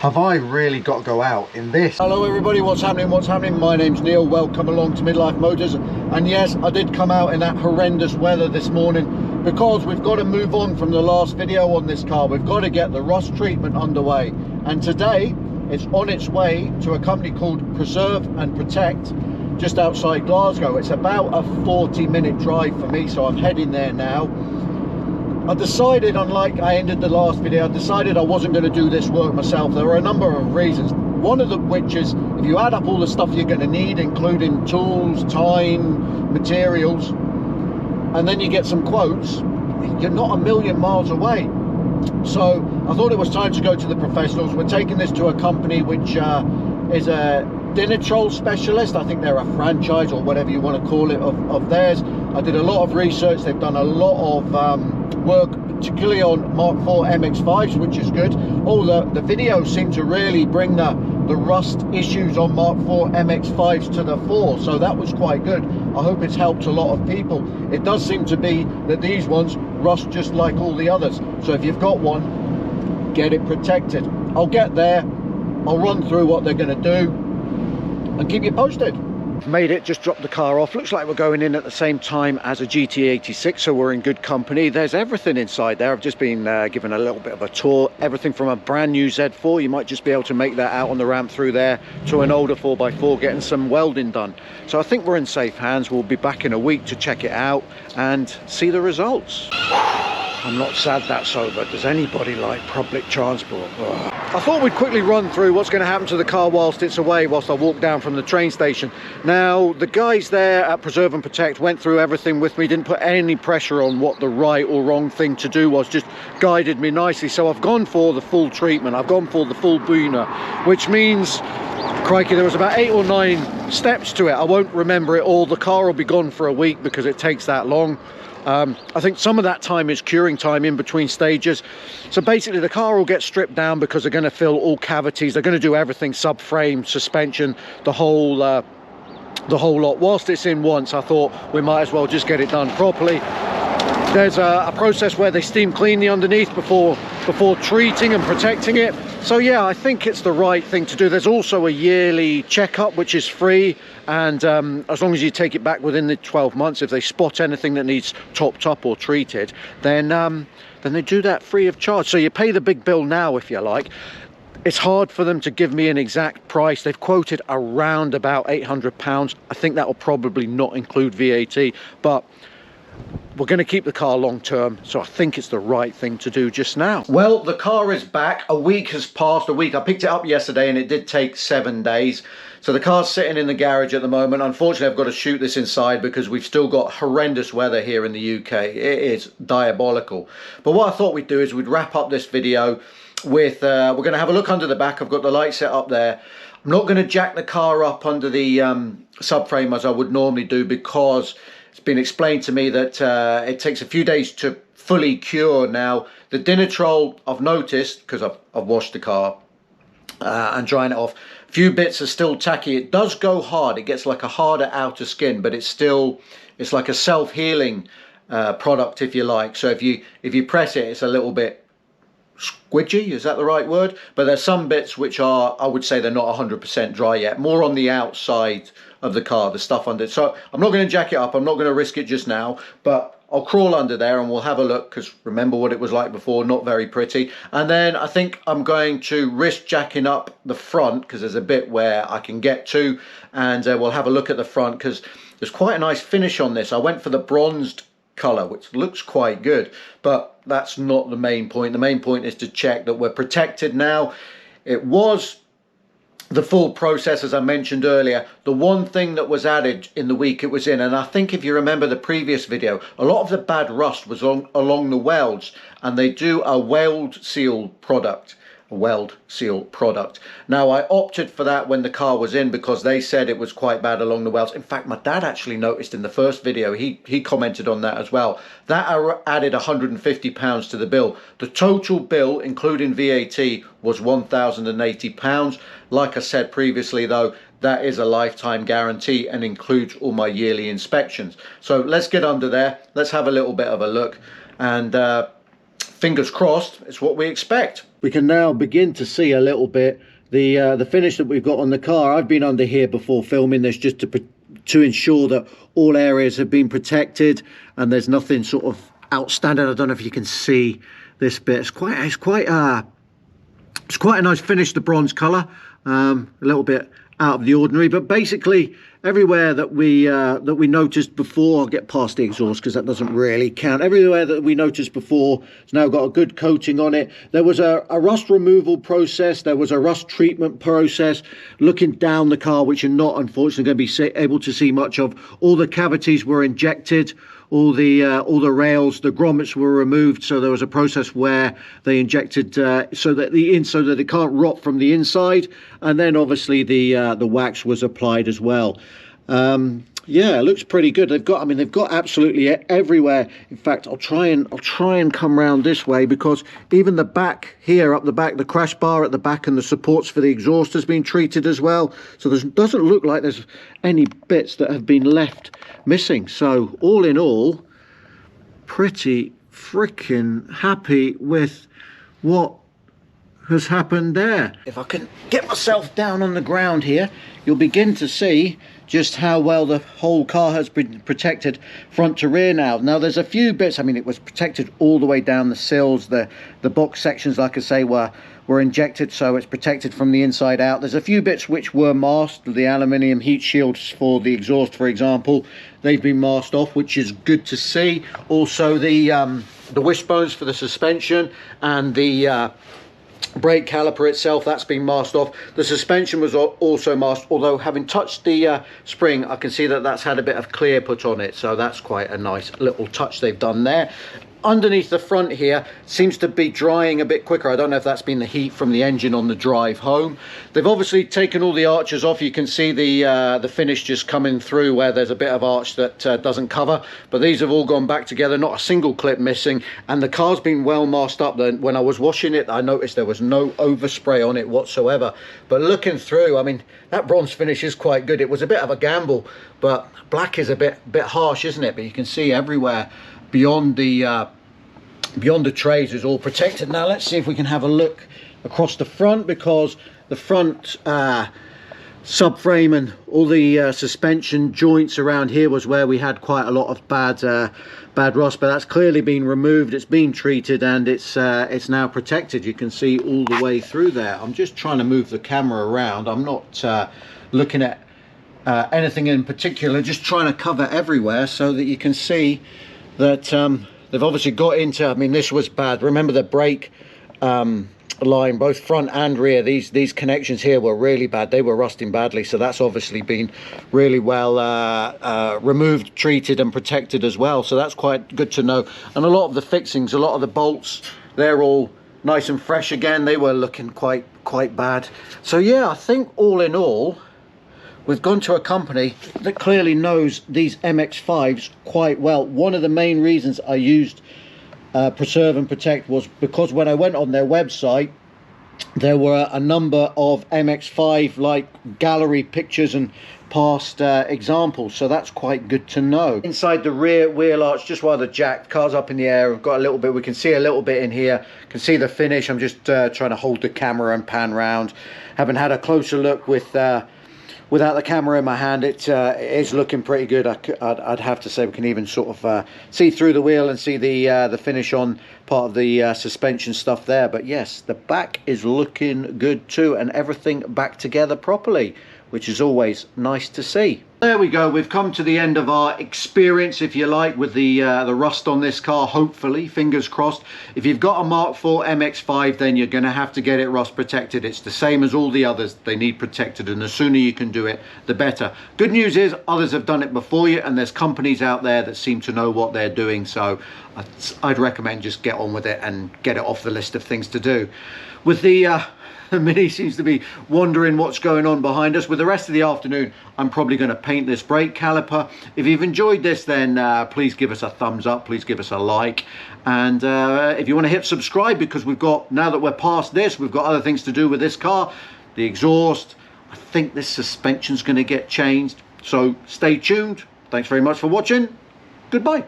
Have I really got to go out in this? Hello everybody, what's happening, my name's Neil, welcome along to Midlife Motors. And yes, I did come out in that horrendous weather this morning because we've got to move on from the last video on this car. We've got to get the rust treatment underway, and today it's on its way to a company called Preserve and Protect just outside Glasgow. It's about a 40-minute drive for me, so I'm heading there now. I decided, unlike I ended the last video, I decided I wasn't going to do this work myself. There are a number of reasons. One of them which is, if you add up all the stuff you're going to need, including tools, time, materials, and then you get some quotes, you're not a million miles away. So I thought it was time to go to the professionals. We're taking this to a company which is a dinner troll specialist. I think they're a franchise or whatever you want to call it of theirs. I did a lot of research. They've done a lot of work, particularly on Mark IV MX5s, which is good. Oh, the videos seem to really bring the rust issues on Mark IV MX5s to the fore, so that was quite good. I hope it's helped a lot of people. It does seem to be that these ones rust just like all the others, so if you've got one, get it protected. I'll get there, I'll run through what they're going to do and keep you posted. Made it, just dropped the car off. Looks like we're going in at the same time as a GT86, so we're in good company. There's everything inside there. I've just been given a little bit of a tour. Everything from a brand new Z4, you might just be able to make that out on the ramp through there, to an older 4x4 getting some welding done. So I think we're in safe hands. We'll be back in a week to check it out and see the results. I'm not sad that's over. Does anybody like public transport? Ugh. I thought we'd quickly run through what's going to happen to the car whilst it's away, whilst I walk down from the train station. Now, the guys there at Preserve and Protect went through everything with me, didn't put any pressure on what the right or wrong thing to do was, just guided me nicely. So I've gone for the full treatment. I've gone for the full booner, which means, crikey, there was about 8 or 9 steps to it. I won't remember it all. The car will be gone for a week because it takes that long. I think some of that time is curing time in between stages. So basically the car will get stripped down because they're going to fill all cavities. They're going to do everything, subframe, suspension, the whole lot. Whilst it's in once, I thought we might as well just get it done properly. There's a process where they steam clean the underneath before treating and protecting it. So yeah, I think it's the right thing to do. There's also a yearly checkup which is free, and as long as you take it back within the 12 months, if they spot anything that needs topped up or treated, then they do that free of charge. So you pay the big bill now, if you like. It's hard for them to give me an exact price. They've quoted around about £800. I think that will probably not include VAT, but we're going to keep the car long term, so I think it's the right thing to do just now. Well, the car is back. A week has passed. A week. I picked it up yesterday and it did take 7 days. So the car's sitting in the garage at the moment. Unfortunately, I've got to shoot this inside because we've still got horrendous weather here in the UK. It is diabolical. But what I thought we'd do is we'd wrap up this video with, we're going to have a look under the back. I've got the light set up there. I'm not going to jack the car up under the subframe as I would normally do, because it's been explained to me that it takes a few days to fully cure. Now, the dinner troll, I've noticed, because I've washed the car and drying it off, a few bits are still tacky. It does go hard. It gets like a harder outer skin, but it's like a self-healing product, if you like. So if you press it, it's a little bit squidgy, is that the right word? But there's some bits which are, I would say, they're not 100% dry yet, more on the outside of the car, the stuff under it. So I'm not going to jack it up, I'm not going to risk it just now, but I'll crawl under there and we'll have a look, because remember what it was like before, not very pretty. And then I think I'm going to risk jacking up the front, because there's a bit where I can get to, and we'll have a look at the front, because there's quite a nice finish on this. I went for the bronzed colour, which looks quite good, but that's not the main point. The main point is to check that we're protected now. It was the full process, as I mentioned earlier. The one thing that was added in the week it was in, and I think if you remember the previous video, a lot of the bad rust was along the welds, and they do a weld seal product. Now, I opted for that when the car was in because they said it was quite bad along the welds. In fact, my dad actually noticed in the first video, he commented on that as well. That added £150 to the bill. The total bill, including VAT, was £1,080. Like I said previously though, that is a lifetime guarantee and includes all my yearly inspections. So let's get under there, let's have a little bit of a look, and fingers crossed it's what we expect. we can now begin to see a little bit the finish that we've got on the car. I've been under here before filming this just to ensure that all areas have been protected and there's nothing sort of outstanding. I don't know if you can see this bit. It's quite a nice finish, the bronze color. A little bit out of the ordinary, but basically everywhere that we noticed before, I'll get past the exhaust because that doesn't really count. Everywhere that we noticed before, it's now got a good coating on it. There was a rust removal process, there was a rust treatment process looking down the car, which you're not unfortunately going to be able to see much of. All the cavities were injected, all the rails, the grommets were removed, so there was a process where they injected so that it can't rot from the inside, and then obviously the wax was applied as well. Yeah, it looks pretty good. They've got absolutely everywhere. In fact, I'll try and come round this way, because even the back here, up the back, the crash bar at the back and the supports for the exhaust has been treated as well. So there doesn't look like there's any bits that have been left missing. So all in all, pretty freaking happy with what has happened there. If I can get myself down on the ground here, you'll begin to see just how well the whole car has been protected front to rear now. Now there's a few bits, I mean, it was protected all the way down the sills, the box sections, like I say, were injected, so it's protected from the inside out. There's a few bits which were masked, the aluminium heat shields for the exhaust, for example, they've been masked off, which is good to see. Also the wishbones for the suspension and the brake caliper itself, that's been masked off. The suspension was also masked, although having touched the spring, I can see that that's had a bit of clear put on it, so that's quite a nice little touch they've done there. Underneath the front here seems to be drying a bit quicker. I don't know if that's been the heat from the engine on the drive home. They've obviously taken all the arches off. You can see the finish just coming through where there's a bit of arch that doesn't cover, but these have all gone back together, not a single clip missing, and the car's been well masked up. Then when I was washing it, I noticed there was no overspray on it whatsoever. But looking through, I mean, that bronze finish is quite good. It was a bit of a gamble, but black is a bit harsh, isn't it? But you can see everywhere beyond the trays is all protected. Now let's see if we can have a look across the front, because the front subframe and all the suspension joints around here was where we had quite a lot of bad rust, but that's clearly been removed. It's been treated and it's now protected. You can see all the way through there. I'm just trying to move the camera around. I'm not looking at anything in particular, just trying to cover everywhere so that you can see that they've obviously got into, I mean, this was bad. Remember the brake line, both front and rear, these connections here were really bad. They were rusting badly, so that's obviously been really well removed, treated and protected as well, so that's quite good to know. And a lot of the fixings, a lot of the bolts, they're all nice and fresh again. They were looking quite bad. So yeah, I think all in all, we've gone to a company that clearly knows these MX5s quite well. One of the main reasons I used Preserve and Protect was because when I went on their website, there were a number of MX5 like gallery pictures and past examples, so that's quite good to know. Inside the rear wheel arch, just while the jack car's up in the air, I've got a little bit, we can see a little bit in here, can see the finish. I'm just trying to hold the camera and pan round. Haven't had a closer look without the camera in my hand. It is looking pretty good. I'd have to say we can even sort of see through the wheel and see the finish on part of the suspension stuff there. But yes, the back is looking good too, and everything back together properly, which is always nice to see. There we go, we've come to the end of our experience, if you like, with the rust on this car, hopefully, fingers crossed. If you've got a Mark IV MX5, then you're going to have to get it rust protected. It's the same as all the others, they need protected, and the sooner you can do it, the better. Good news is, others have done it before you, and there's companies out there that seem to know what they're doing, so I'd recommend just get on with it and get it off the list of things to do. With the Mini seems to be wondering what's going on behind us. With the rest of the afternoon, I'm probably going to paint this brake caliper. If you've enjoyed this, then please give us a thumbs up, please give us a like, and if you want to hit subscribe, because we've got, now that we're past this, we've got other things to do with this car. The exhaust, I think this suspension's going to get changed, so stay tuned. Thanks very much for watching. Goodbye.